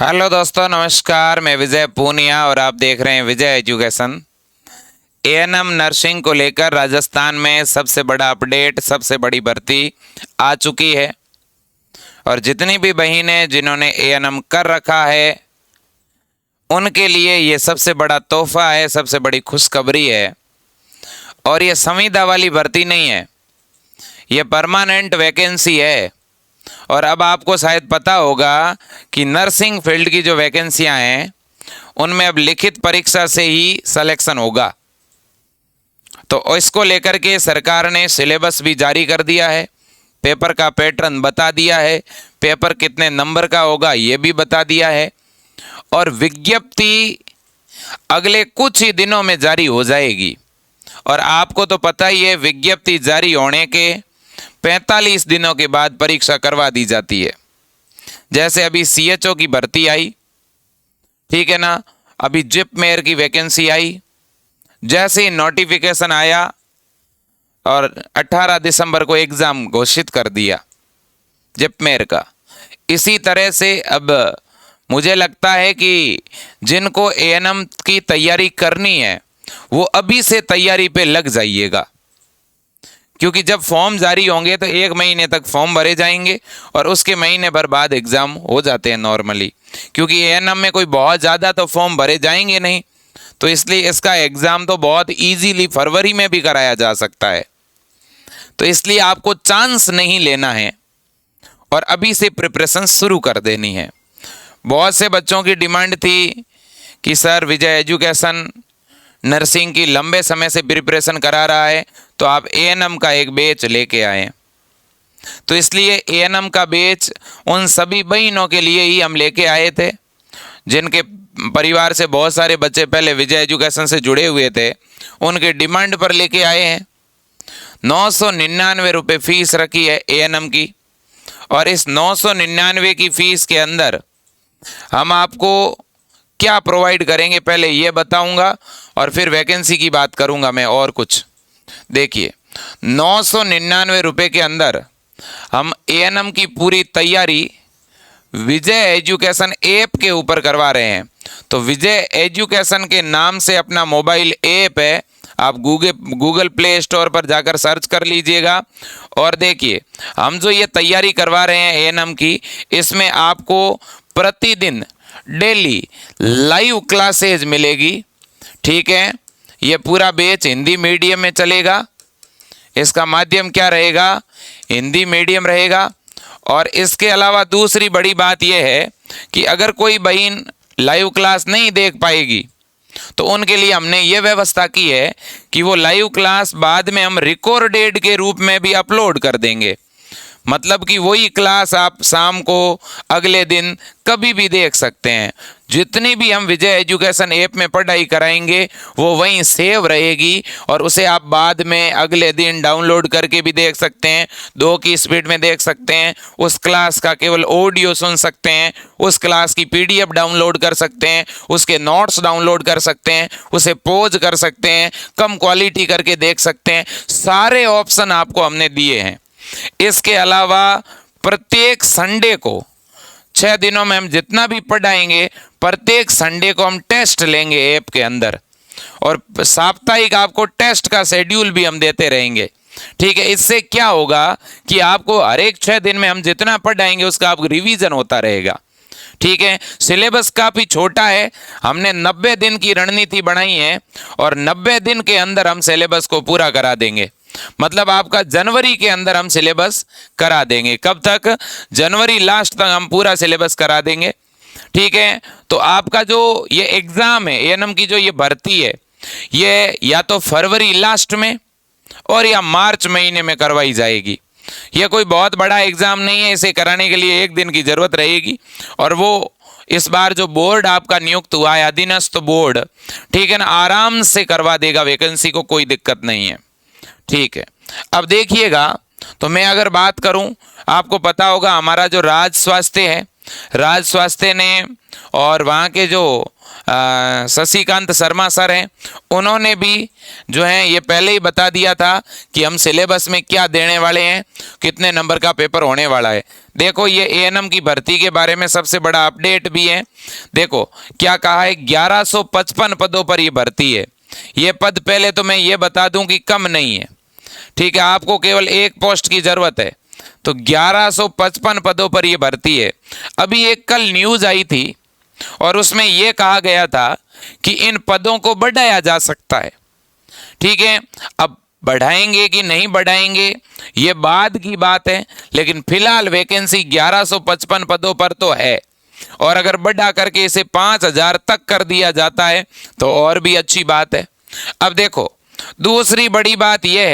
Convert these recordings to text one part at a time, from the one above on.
Hello दोस्तों, नमस्कार। मैं विजय पूनिया और आप देख रहे हैं विजय एजुकेशन। एएनएम नर्सिंग को लेकर राजस्थान में सबसे बड़ा अपडेट, सबसे बड़ी भर्ती आ चुकी है। और जितनी भी बहनें जिन्होंने एएनएम कर रखा है उनके लिए ये सबसे बड़ा तोहफा है, सबसे बड़ी खुशखबरी है। और ये संविदा वाली भर्ती नहीं है, ये परमानेंट वैकेंसी है। और अब आपको शायद पता होगा कि नर्सिंग फील्ड की जो वैकेंसियां हैं उनमें अब लिखित परीक्षा से ही सिलेक्शन होगा। तो इसको लेकर के सरकार ने सिलेबस भी जारी कर दिया है, पेपर का पैटर्न बता दिया है, पेपर कितने नंबर का होगा ये भी बता दिया है। और विज्ञप्ति अगले कुछ ही दिनों में जारी हो जाएगी। और आपको तो पता ही है, विज्ञप्ति जारी होने के 45 दिनों के बाद परीक्षा करवा दी जाती है। जैसे अभी सीएचओ की भर्ती आई, ठीक है ना, अभी जिप मेयर की वैकेंसी आई, जैसे ही नोटिफिकेशन आया और 18 दिसंबर को एग्ज़ाम घोषित कर दिया जिप मेयर का। इसी तरह से अब मुझे लगता है कि जिनको एएनएम की तैयारी करनी है वो अभी से तैयारी पे लग जाइएगा, क्योंकि जब फॉर्म जारी होंगे तो 1 महीने तक फॉर्म भरे जाएंगे और उसके महीने भर बाद एग्ज़ाम हो जाते हैं नॉर्मली। क्योंकि एएनएम में कोई बहुत ज़्यादा तो फॉर्म भरे जाएंगे नहीं, तो इसलिए इसका एग्ज़ाम तो बहुत इजीली फरवरी में भी कराया जा सकता है। तो इसलिए आपको चांस नहीं लेना है और अभी से प्रिपरेशन शुरू कर देनी है। बहुत से बच्चों की डिमांड थी कि सर विजय एजुकेशन नर्सिंग की लंबे समय से प्रिपरेशन करा रहा है, तो आप एएनएम का एक बैच लेके आए। तो इसलिए एएनएम का बैच उन सभी बहनों के लिए ही हम लेके आए थे जिनके परिवार से बहुत सारे बच्चे पहले विजय एजुकेशन से जुड़े हुए थे, उनके डिमांड पर लेके आए हैं। 999 रुपये फीस रखी है एएनएम की। और इस 999 की फ़ीस के अंदर हम आपको क्या प्रोवाइड करेंगे पहले ये बताऊंगा और फिर वैकेंसी की बात करूंगा मैं और कुछ। देखिए, 999 रुपये के अंदर हम एएनएम की पूरी तैयारी विजय एजुकेशन ऐप के ऊपर करवा रहे हैं। तो विजय एजुकेशन के नाम से अपना मोबाइल ऐप है, आप गूगल प्ले स्टोर पर जाकर सर्च कर लीजिएगा। और देखिए, हम जो ये तैयारी करवा रहे हैं एएनएम की, इसमें आपको प्रतिदिन डेली लाइव क्लासेज मिलेगी, ठीक है। ये पूरा बैच हिंदी मीडियम में चलेगा। इसका माध्यम क्या रहेगा? हिंदी मीडियम रहेगा। और इसके अलावा दूसरी बड़ी बात यह है कि अगर कोई बहन लाइव क्लास नहीं देख पाएगी तो उनके लिए हमने ये व्यवस्था की है कि वो लाइव क्लास बाद में हम रिकॉर्डेड के रूप में भी अपलोड कर देंगे। मतलब कि वही क्लास आप शाम को अगले दिन कभी भी देख सकते हैं। जितनी भी हम विजय एजुकेशन ऐप में पढ़ाई कराएंगे वो वहीं सेव रहेगी और उसे आप बाद में अगले दिन डाउनलोड करके भी देख सकते हैं, 2 की स्पीड में देख सकते हैं, उस क्लास का केवल ऑडियो सुन सकते हैं, उस क्लास की पीडीएफ डाउनलोड कर सकते हैं, उसके नोट्स डाउनलोड कर सकते हैं, उसे पॉज कर सकते हैं, कम क्वालिटी करके देख सकते हैं। सारे ऑप्शन आपको हमने दिए हैं। इसके अलावा प्रत्येक संडे को 6 दिनों में हम जितना भी पढ़ाएंगे, प्रत्येक संडे को हम टेस्ट लेंगे ऐप के अंदर। और साप्ताहिक आपको टेस्ट का शेड्यूल भी हम देते रहेंगे, ठीक है। इससे क्या होगा कि आपको हर एक 6 दिन में हम जितना पढ़ाएंगे उसका आपको रिवीजन होता रहेगा, ठीक है। सिलेबस काफ़ी छोटा है, हमने 90 दिन की रणनीति बनाई है और 90 दिन के अंदर हम सिलेबस को पूरा करा देंगे। मतलब आपका जनवरी के अंदर हम सिलेबस करा देंगे। कब तक? जनवरी लास्ट तक हम पूरा सिलेबस करा देंगे, ठीक है। तो आपका जो ये एग्ज़ाम है, एएनएम की जो ये भर्ती है, ये या तो फरवरी लास्ट में और या मार्च महीने में करवाई जाएगी। ये कोई बहुत बड़ा एग्ज़ाम नहीं है, इसे कराने के लिए 1 दिन की ज़रूरत रहेगी। और वो इस बार जो बोर्ड आपका नियुक्त हुआ है, अधीनस्थ बोर्ड, ठीक है ना, आराम से करवा देगा वैकेंसी को, कोई दिक्कत नहीं है, ठीक है। अब देखिएगा, तो मैं अगर बात करूं, आपको पता होगा हमारा जो राज्य स्वास्थ्य है, राज्य स्वास्थ्य ने और वहाँ के जो शशिकांत शर्मा सर हैं, उन्होंने भी जो है ये पहले ही बता दिया था कि हम सिलेबस में क्या देने वाले हैं, कितने नंबर का पेपर होने वाला है। देखो ये एएनएम की भर्ती के बारे में सबसे बड़ा अपडेट भी है। देखो क्या कहा है, 1155 पदों पर ये भर्ती है। ये पद पहले तो मैं ये बता दूं कि कम नहीं है, ठीक है, आपको केवल एक पोस्ट की जरूरत है। तो 1155 पदों पर यह भर्ती है। अभी एक कल न्यूज आई थी और उसमें यह कहा गया था कि इन पदों को बढ़ाया जा सकता है, ठीक है। अब बढ़ाएंगे कि नहीं बढ़ाएंगे ये बाद की बात है, लेकिन फिलहाल वैकेंसी 1155 पदों पर तो है, और अगर बढ़ा करके इसे 5000 तक कर दिया जाता है तो और भी अच्छी बात है। अब देखो दूसरी बड़ी बात यह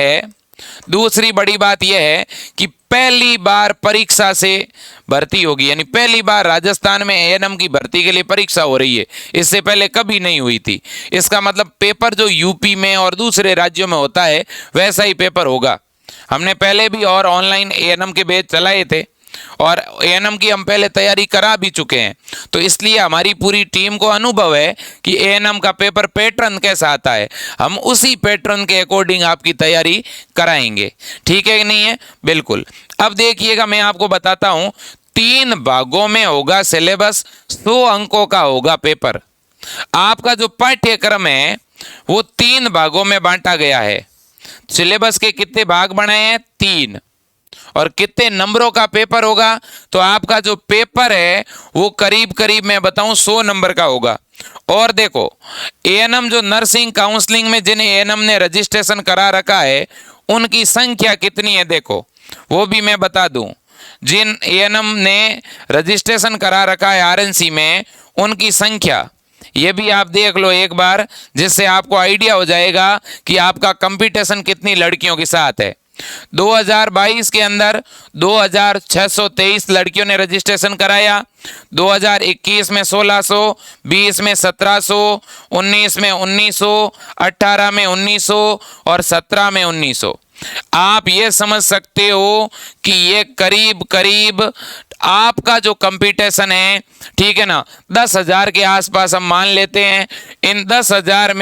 है कि पहली बार परीक्षा से भर्ती होगी, यानी पहली बार राजस्थान में एएनएम की भर्ती के लिए परीक्षा हो रही है। इससे पहले कभी नहीं हुई थी। इसका मतलब पेपर जो यूपी में और दूसरे राज्यों में होता है वैसा ही पेपर होगा। हमने पहले भी और ऑनलाइन एएनएम के बैच चलाए थे और एएनएम की हम पहले तैयारी करा भी चुके हैं, तो इसलिए हमारी पूरी टीम को अनुभव है कि एएनएम का पेपर पैटर्न कैसा आता है। हम उसी पैटर्न के अकॉर्डिंग आपकी तैयारी कराएंगे, ठीक है कि नहीं है? बिल्कुल। अब देखिएगा मैं आपको बताता हूं, 3 भागों में होगा सिलेबस, 100 अंकों का होगा पेपर। आपका जो पाठ्यक्रम है वो 3 भागों में बांटा गया है। सिलेबस के कितने भाग बनाए हैं? 3। और कितने नंबरों का पेपर होगा? तो आपका जो पेपर है वो करीब करीब मैं बताऊं 100 नंबर का होगा। और देखो एएनएम जो नर्सिंग काउंसलिंग में जिन्हें एएनएम ने रजिस्ट्रेशन करा रखा है उनकी संख्या कितनी है देखो वो भी मैं बता दूं। जिन एएनएम ने रजिस्ट्रेशन करा रखा है आरएनसी में उनकी संख्या ये भी आप देख लो एक बार, जिससे आपको आइडिया हो जाएगा कि आपका कंपटीशन कितनी लड़कियों के साथ है। 2022 के अंदर 2623 लड़कियों ने रजिस्ट्रेशन कराया, 2021 में 1600, 20 में 1700, 19 में 1900, 18 में 1900 और 17 में 1900। आप ये समझ सकते हो कि ये करीब करीब आपका जो कंपटीशन है, ठीक है ना, 10,000 के आसपास हम मान लेते हैं। इन 10,000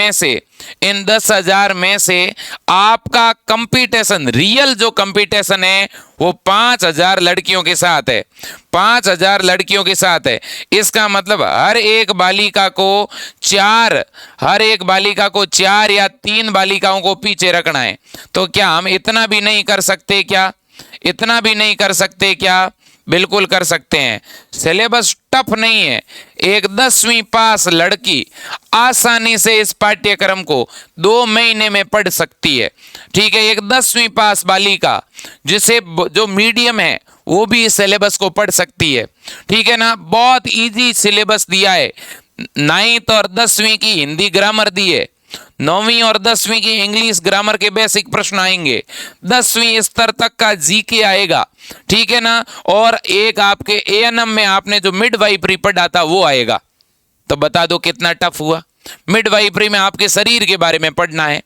में से आपका कंपटीशन, रियल जो कंपटीशन है वो 5,000 लड़कियों के साथ है। 5,000 लड़कियों के साथ है। इसका मतलब हर एक बालिका को 4 या 3 बालिकाओं को पीछे रखना है। तो क्या हम इतना भी नहीं कर सकते क्या? बिल्कुल कर सकते हैं। सिलेबस टफ नहीं है। एक 10वीं पास लड़की आसानी से इस पाठ्यक्रम को 2 महीने में पढ़ सकती है, ठीक है। एक 10वीं पास बालिका जिसे जो मीडियम है वो भी इस सिलेबस को पढ़ सकती है, ठीक है ना। बहुत इजी सिलेबस दिया है। 9th और 10वीं की हिंदी ग्रामर दी है, 9वीं और 10वीं की इंग्लिश ग्रामर के बेसिक प्रश्न आएंगे, 10वीं स्तर तक का जीके आएगा, ठीक है ना। और एक आपके एएनएम में आपने जो मिडवाइफरी पढ़ा था वो आएगा। तो बता दो कितना टफ हुआ। मिडवाइफरी में आपके शरीर के बारे में पढ़ना है,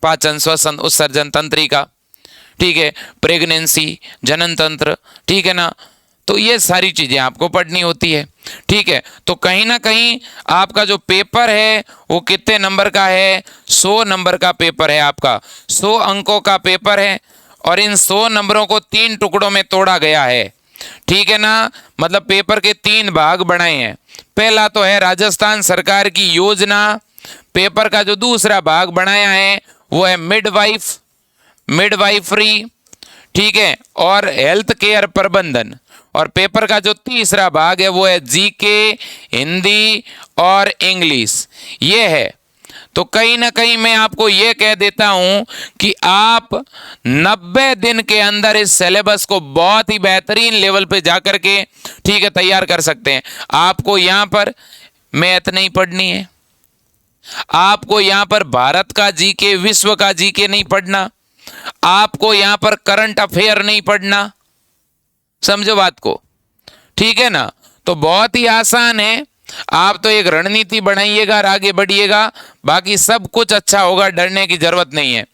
पाचन, श्वसन, उत्सर्जन, तंत्रिका, ठीक है, प्रेगनेंसी, जनन तंत्र, ठीक है ना। तो ये सारी चीजें आपको पढ़नी होती है, ठीक है। तो कहीं ना कहीं आपका जो पेपर है वो कितने नंबर का है? 100 नंबर का पेपर है आपका, 100 अंकों का पेपर है। और इन 100 नंबरों को 3 टुकड़ों में तोड़ा गया है, ठीक है ना। मतलब पेपर के 3 भाग बनाए हैं। पहला तो है राजस्थान सरकार की योजना। पेपर का जो दूसरा भाग बनाया है वो है मिडवाइफरी, ठीक है, और हेल्थ केयर प्रबंधन। और पेपर का जो तीसरा भाग है वो है जीके, हिंदी और इंग्लिश, ये है। तो कहीं ना कहीं मैं आपको ये कह देता हूं कि आप 90 दिन के अंदर इस सिलेबस को बहुत ही बेहतरीन लेवल पे जाकर के, ठीक है, तैयार कर सकते हैं। आपको यहां पर मैथ नहीं पढ़नी है, आपको यहां पर भारत का जीके, विश्व का जीके नहीं पढ़ना, आपको यहां पर करंट अफेयर नहीं पढ़ना। समझो बात को, ठीक है ना। तो बहुत ही आसान है। आप तो एक रणनीति बनाइएगा और आगे बढ़िएगा, बाकी सब कुछ अच्छा होगा, डरने की जरूरत नहीं है।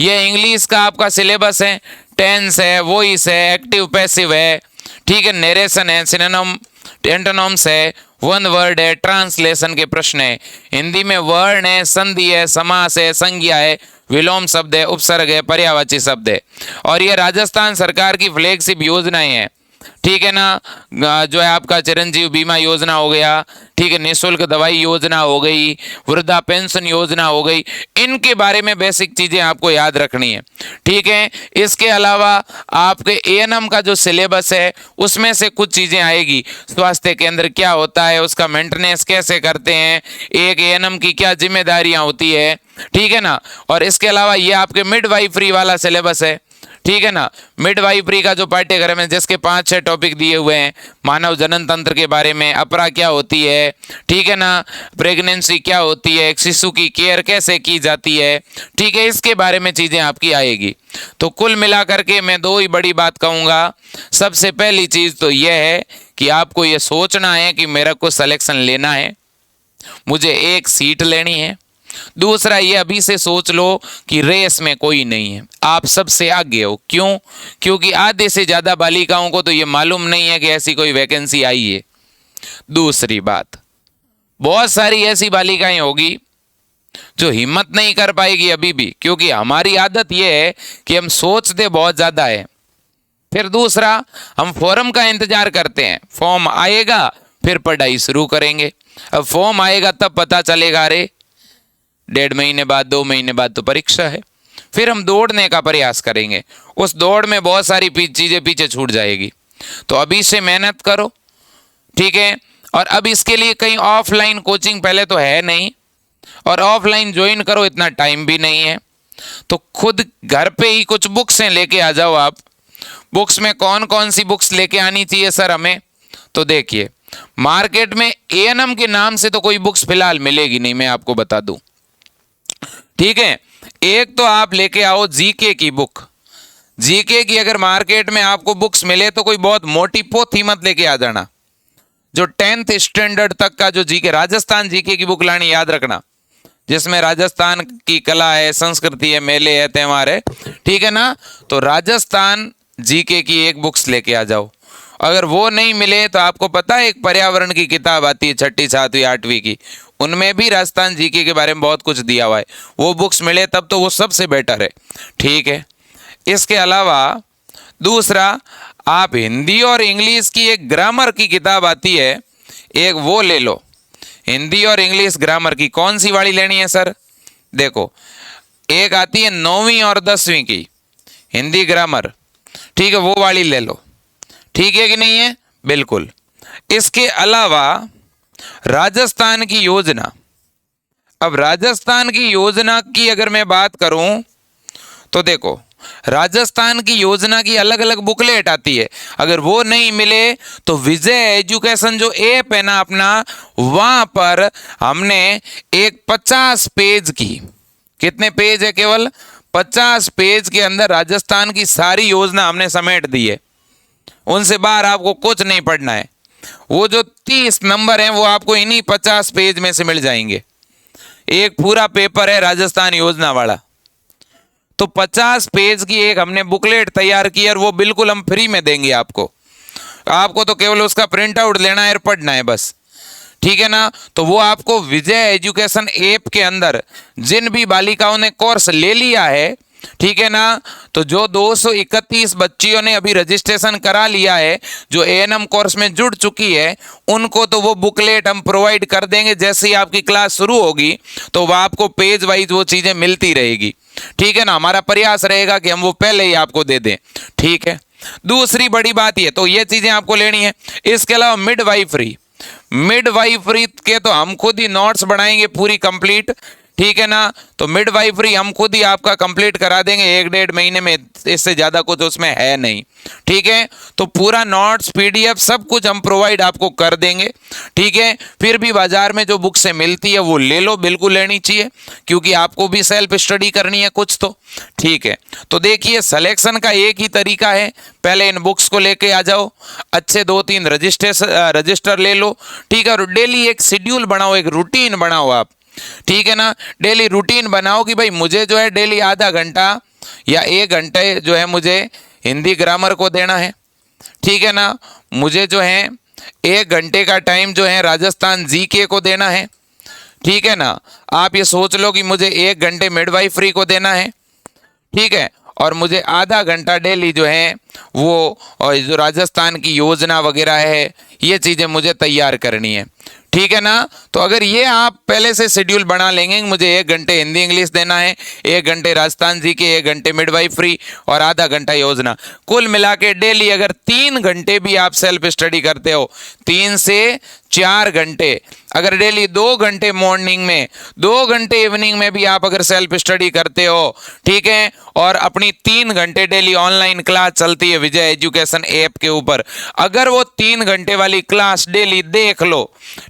ये इंग्लिश का आपका सिलेबस है, टेंस है, वॉइस है, एक्टिव पैसिव है, ठीक है, नरेशन है, सिनोनिम एंटोनिम्स है, वन वर्ड है, ट्रांसलेशन के प्रश्न है। हिंदी में वर्ण है, संधि है, समास है, संज्ञा है, विलोम शब्द है, उपसर्ग है, पर्यायवाची शब्द है। और ये राजस्थान सरकार की फ्लैगशिप योजनाएं हैं, ठीक है ना। जो है आपका चिरंजीव बीमा योजना हो गया, ठीक है, निःशुल्क दवाई योजना हो गई, वृद्धा पेंशन योजना हो गई। इनके बारे में बेसिक चीजें आपको याद रखनी है, ठीक है। इसके अलावा आपके एएनएम का जो सिलेबस है उसमें से कुछ चीजें आएगी। स्वास्थ्य केंद्र क्या होता है, उसका मेंटेनेंस कैसे करते हैं, एक एएनएम की क्या जिम्मेदारियां होती है, ठीक है ना। और इसके अलावा ये आपके मिडवाइफरी वाला सिलेबस है, ठीक है ना। मिडवाइफरी का जो पाठ्यक्रम है जिसके 5-6 टॉपिक दिए हुए हैं, मानव जनन तंत्र के बारे में, अपरा क्या होती है, ठीक है ना, प्रेगनेंसी क्या होती है, एक शिशु की केयर कैसे की जाती है, ठीक है, इसके बारे में चीजें आपकी आएगी। तो कुल मिलाकर के मैं 2 ही बड़ी बात कहूंगा। सबसे पहली चीज तो यह है कि आपको यह सोचना है कि मेरा को सिलेक्शन लेना है, मुझे एक सीट लेनी है। दूसरा ये अभी से सोच लो कि रेस में कोई नहीं है, आप सबसे आगे हो। क्यों? क्योंकि आधे से ज्यादा बालिकाओं को तो ये मालूम नहीं है कि ऐसी कोई वैकेंसी आई है। दूसरी बात, बहुत सारी ऐसी बालिकाएं होगी जो हिम्मत नहीं कर पाएगी अभी भी, क्योंकि हमारी आदत यह है कि हम सोचते बहुत ज्यादा है। फिर दूसरा, हम फॉर्म का इंतजार करते हैं, फॉर्म आएगा फिर पढ़ाई शुरू करेंगे। अब फॉर्म आएगा तब पता चलेगा, अरे 1.5 महीने बाद, 2 महीने बाद तो परीक्षा है। फिर हम दौड़ने का प्रयास करेंगे, उस दौड़ में बहुत सारी चीजें पीछे छूट जाएगी। तो अभी से मेहनत करो, ठीक है। और अब इसके लिए कहीं ऑफलाइन कोचिंग पहले तो है नहीं, और ऑफलाइन ज्वाइन करो इतना टाइम भी नहीं है। तो खुद घर पे ही कुछ बुक्स हैं, लेके आ जाओ आप। बुक्स में कौन कौन सी बुक्स लेके आनी चाहिए सर हमें? तो देखिए, मार्केट में एएनएम के नाम से तो कोई बुक्स फिलहाल मिलेगी नहीं, मैं आपको बता दूं, ठीक है। एक तो आप लेके आओ जीके की बुक। जीके की अगर मार्केट में आपको बुक्स मिले तो कोई बहुत मोटी पोथी मत लेके आ जाना। जो 10th स्टैंडर्ड तक का जो जीके, राजस्थान जीके की बुक लानी, याद रखना, जिसमें राजस्थान की कला है, संस्कृति है, मेले है, त्योहार है, ठीक है ना। तो राजस्थान जीके की एक बुक्स लेके आ जाओ। अगर वो नहीं मिले तो आपको पता है एक पर्यावरण की किताब आती है 6ठी 7वीं 8वीं की, उनमें भी राजस्थान जीके के बारे में बहुत कुछ दिया हुआ है। वो बुक्स मिले तब तो वो सबसे बेटर है, ठीक है। इसके अलावा दूसरा, आप हिंदी और इंग्लिश की एक ग्रामर की किताब आती है, एक वो ले लो। हिंदी और इंग्लिश ग्रामर की कौन सी वाली लेनी है सर? देखो, एक आती है 9वीं और 10वीं की हिंदी ग्रामर, ठीक है, वो वाली ले लो, ठीक है कि नहीं है? बिल्कुल। इसके अलावा राजस्थान की योजना, अब राजस्थान की योजना की अगर मैं बात करूं तो देखो, राजस्थान की योजना की अलग अलग बुकलेट आती है। अगर वो नहीं मिले तो विजय एजुकेशन जो ऐप है ना अपना, वहां पर हमने एक 50 पेज की, कितने पेज है? केवल 50 पेज के अंदर राजस्थान की सारी योजना हमने समेट दी है। उनसे बाहर आपको कुछ नहीं पढ़ना है। वो जो 30 नंबर हैं वो आपको इन्हीं 50 पेज में से मिल जाएंगे। एक पूरा पेपर है राजस्थान योजना वाला। तो 50 पेज की एक हमने बुकलेट तैयार की और वो बिल्कुल हम फ्री में देंगे आपको। आपको तो केवल उसका प्रिंट आउट लेना है और पढ़ना है बस, ठीक है ना। तो वो आपको विजय एजुकेशन ऐप के अंदर जिन भी बालिकाओं ने कोर्स ले लिया है, ठीक है ना, तो जो 231 बच्चियों ने अभी रजिस्ट्रेशन करा लिया है, जो एएनएम कोर्स में जुड़ चुकी है, उनको तो वो बुकलेट हम प्रोवाइड कर देंगे। जैसे ही आपकी क्लास शुरू होगी तो वह आपको पेज वाइज वो चीजें मिलती रहेगी, ठीक है ना। हमारा प्रयास रहेगा कि हम वो पहले ही आपको दे दें, ठीक है। दूसरी बड़ी बात ये, तो ये चीजें आपको लेनी है। इसके अलावा मिडवाइफरी के तो हम खुद ही नोट्स बनाएंगे पूरी कंप्लीट, ठीक है ना। तो मिडवाइफरी हम खुद ही आपका कंप्लीट करा देंगे 1-1.5 महीने में, इससे ज्यादा कुछ उसमें है नहीं, ठीक है। तो पूरा नोट्स, पीडीएफ सब कुछ हम प्रोवाइड आपको कर देंगे, ठीक है। फिर भी बाजार में जो बुक से मिलती है वो ले लो, बिल्कुल लेनी चाहिए, क्योंकि आपको भी सेल्फ स्टडी करनी है कुछ तो, ठीक है। तो देखिए, सिलेक्शन का एक ही तरीका है, पहले इन बुक्स को लेके आ जाओ, अच्छे 2-3 रजिस्टर ले लो, ठीक है। और डेली एक शेड्यूल बनाओ, एक रूटीन बनाओ आप, ठीक है ना। डेली रूटीन बनाओ कि भाई मुझे जो है डेली आधा घंटा या 1 घंटे जो है मुझे हिंदी ग्रामर को देना है, ठीक है ना। मुझे जो है 1 घंटे का टाइम जो है राजस्थान जीके को देना है, ठीक है ना। आप ये सोच लो कि मुझे 1 घंटे मिडवाइफरी को देना है, ठीक है, और मुझे आधा घंटा डेली जो है वो और जो राजस्थान की योजना वगैरह है ये चीज़ें मुझे तैयार करनी है, ठीक है ना। तो अगर ये आप पहले से शेड्यूल बना लेंगे, मुझे 1 घंटे हिंदी इंग्लिश देना है, 1 घंटे राजस्थान जी के, 1 घंटे मिडवाइफरी और आधा घंटा योजना, कुल मिला के डेली अगर 3 घंटे भी आप सेल्फ स्टडी करते हो, 3 से 4 घंटे, अगर डेली 2 घंटे मॉर्निंग में, 2 घंटे इवनिंग में भी आप अगर सेल्फ स्टडी करते हो, ठीक है, और अपनी 3 घंटे डेली ऑनलाइन क्लास चलती है विजय एजुकेशन ऐप के ऊपर, अगर वो 3 घंटे वाली क्लास डेली देख लो,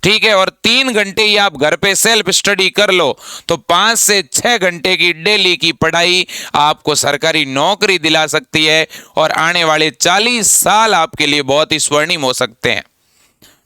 ठीक है, और 3 घंटे ही आप घर पे सेल्फ स्टडी कर लो, तो 5 से 6 घंटे की डेली की पढ़ाई आपको सरकारी नौकरी दिला सकती है और आने वाले 40 साल आपके लिए बहुत ही स्वर्णिम हो सकते हैं,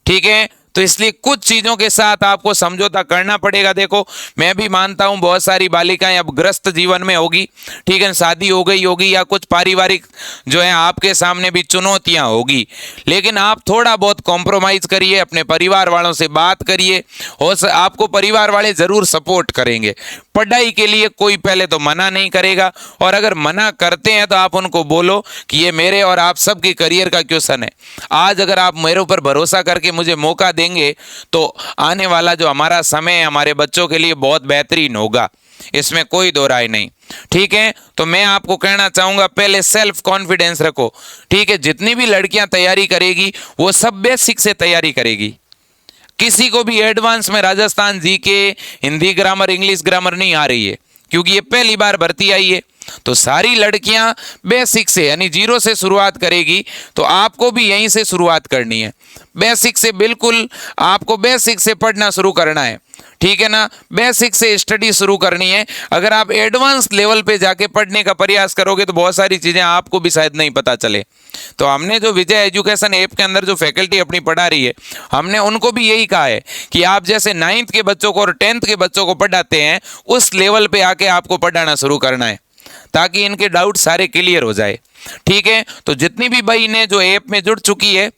ठीक है। तो इसलिए कुछ चीजों के साथ आपको समझौता करना पड़ेगा। देखो, मैं भी मानता हूं बहुत सारी बालिकाएं अब ग्रस्त जीवन में होगी, ठीक है, शादी हो गई होगी या कुछ पारिवारिक जो है आपके सामने भी चुनौतियां होगी, लेकिन आप थोड़ा बहुत कॉम्प्रोमाइज करिए, अपने परिवार वालों से बात करिए, और आपको परिवार वाले जरूर सपोर्ट करेंगे। पढ़ाई के लिए कोई पहले तो मना नहीं करेगा, और अगर मना करते हैं तो आप उनको बोलो कि ये मेरे और आप सबके करियर का क्वेश्चन है। आज अगर आप मेरे ऊपर भरोसा करके मुझे मौका देंगे तो आने वाला जो हमारा समय है हमारे बच्चों के लिए बहुत बेहतरीन होगा, इसमें कोई दो राय नहीं, ठीक है। तो मैं आपको कहना चाहूंगा पहले सेल्फ कॉन्फिडेंस रखो, ठीक है। जितनी भी लड़कियां तैयारी करेगी वो सब बेसिक से तैयारी करेगी, किसी को भी एडवांस में Rajasthan GK, Hindi grammar, English grammar नहीं आ रही है, क्योंकि ये पहली बार भर्ती आई है। तो सारी लड़कियां बेसिक से यानी 0 से शुरुआत करेगी, तो आपको भी यहीं से शुरुआत करनी है, बेसिक से। बिल्कुल आपको बेसिक से पढ़ना शुरू करना है, ठीक है ना, बेसिक से स्टडी शुरू करनी है। अगर आप एडवांस लेवल पे जाके पढ़ने का प्रयास करोगे तो बहुत सारी चीज़ें आपको भी शायद नहीं पता चले। तो हमने जो विजय एजुकेशन ऐप के अंदर जो फैकल्टी अपनी पढ़ा रही है, हमने उनको भी यही कहा है कि आप जैसे 9th के बच्चों को और 10th के बच्चों को पढ़ाते हैं, उस लेवल पे आके आपको पढ़ाना शुरू करना है, ताकि इनके डाउट सारे क्लियर हो जाए, ठीक है। तो जितनी भी बहनें जो ऐप में जुड़ चुकी है,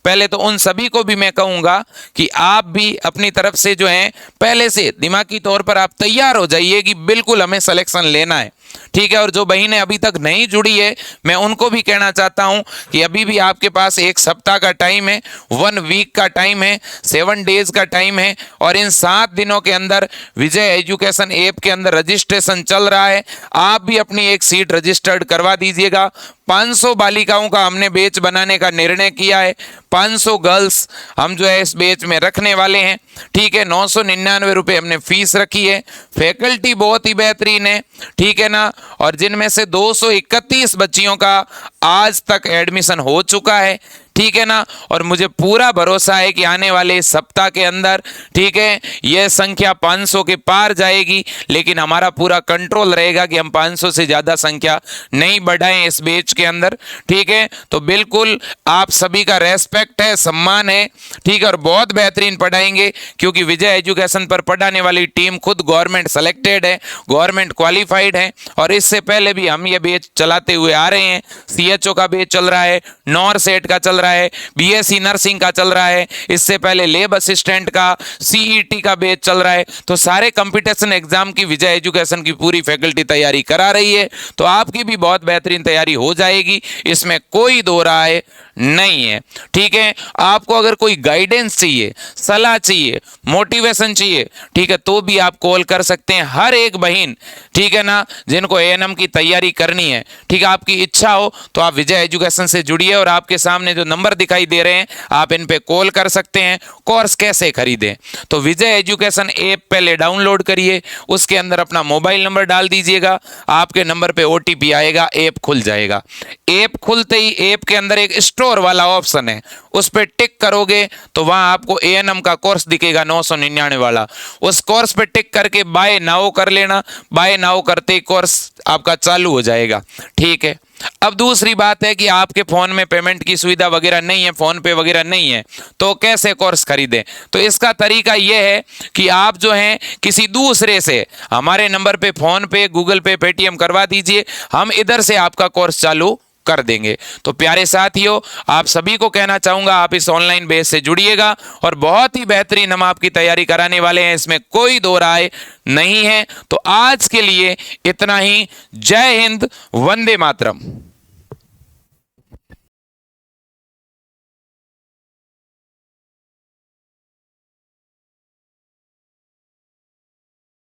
पहले तो उन सभी को भी मैं कहूंगा कि आप भी अपनी तरफ से जो है पहले से दिमागी तौर पर आप तैयार हो जाइए कि बिल्कुल हमें सिलेक्शन लेना है, ठीक है। और जो बहनें अभी तक नहीं जुड़ी है, मैं उनको भी कहना चाहता हूं कि अभी भी आपके पास 1 सप्ताह का टाइम है, 1 वीक का टाइम है, 7 डेज का टाइम है, और इन 7 दिनों के अंदर विजय एजुकेशन ऐप के अंदर रजिस्ट्रेशन चल रहा है। आप भी अपनी एक सीट रजिस्टर्ड करवा दीजिएगा। 500 बालिकाओं का हमने बैच बनाने का निर्णय किया है, 500 गर्ल्स हम जो है इस बैच में रखने वाले हैं, ठीक है। 999 रुपये हमने फीस रखी है। फैकल्टी बहुत ही बेहतरीन है, ठीक है ना, और जिनमें से 231 बच्चियों का आज तक एडमिशन हो चुका है, ठीक है ना। और मुझे पूरा भरोसा है कि आने वाले इस सप्ताह के अंदर, ठीक है, यह संख्या 500 के पार जाएगी, लेकिन हमारा पूरा कंट्रोल रहेगा कि हम 500 से ज़्यादा संख्या नहीं बढ़ाएं इस बैच के अंदर, ठीक है। तो बिल्कुल आप सभी का रेस्पेक्ट है, सम्मान है, ठीक है, और बहुत बेहतरीन पढ़ाएंगे, क्योंकि विजय एजुकेशन पर पढ़ाने वाली टीम खुद गवर्नमेंट सेलेक्टेड है, गवर्नमेंट क्वालिफाइड है, और इससे पहले भी हम ये बैच चलाते हुए आ रहे हैं। CHO का बैच चल रहा है, नॉर-सेट का चल रहा है, BSc नर्सिंग का चल रहा है, इससे पहले लेब असिस्टेंट का, CET का बैच चल रहा है। तो सारे कंपटीशन एग्जाम की विजय एजुकेशन की पूरी फैकल्टी तैयारी करा रही है, तो आपकी भी बहुत बेहतरीन तैयारी हो जाएगी, इसमें कोई दो राय नहीं है, ठीक है। आपको अगर कोई गाइडेंस चाहिए, सलाह चाहिए, मोटिवेशन चाहिए, ठीक है, तो भी आप कॉल कर सकते हैं। हर एक बहन, ठीक है ना, जिनको ANM की तैयारी करनी है, ठीक है, आपकी इच्छा हो तो आप विजय एजुकेशन से जुड़िए, और आपके सामने जो नंबर दिखाई दे रहे हैं आप इन पे कॉल कर सकते हैं। कोर्स कैसे खरीदें, तो विजय एजुकेशन ऐप पहले डाउनलोड करिए, उसके अंदर अपना मोबाइल नंबर डाल दीजिएगा, आपके नंबर पे OTP आएगा, ऐप खुल जाएगा। ऐप खुलते ही ऐप के अंदर एक स्टोर वाला ऑप्शन है, उस पर टिक करोगे तो वहां आपको ANM का कोर्स दिखेगा 999 वाला, उस कोर्स पे टिक करके बाय नाउ कर लेना। बाय नाउ करते ही कोर्स आपका चालू हो जाएगा, ठीक है। अब दूसरी बात है कि आपके फोन में पेमेंट की सुविधा वगैरह नहीं है, फोन पे वगैरह नहीं है, तो कैसे कोर्स खरीदें? तो इसका तरीका यह है कि आप जो हैं किसी दूसरे से हमारे नंबर पे फोन पे, गूगल पे, पेटीएम करवा दीजिए, हम इधर से आपका कोर्स चालू कर देंगे। तो प्यारे साथियों, आप सभी को कहना चाहूंगा आप इस ऑनलाइन बेस से जुड़िएगा और बहुत ही बेहतरीन हम आपकी तैयारी कराने वाले हैं, इसमें कोई दो राय नहीं है। तो आज के लिए इतना ही। जय हिंद, वंदे मातरम।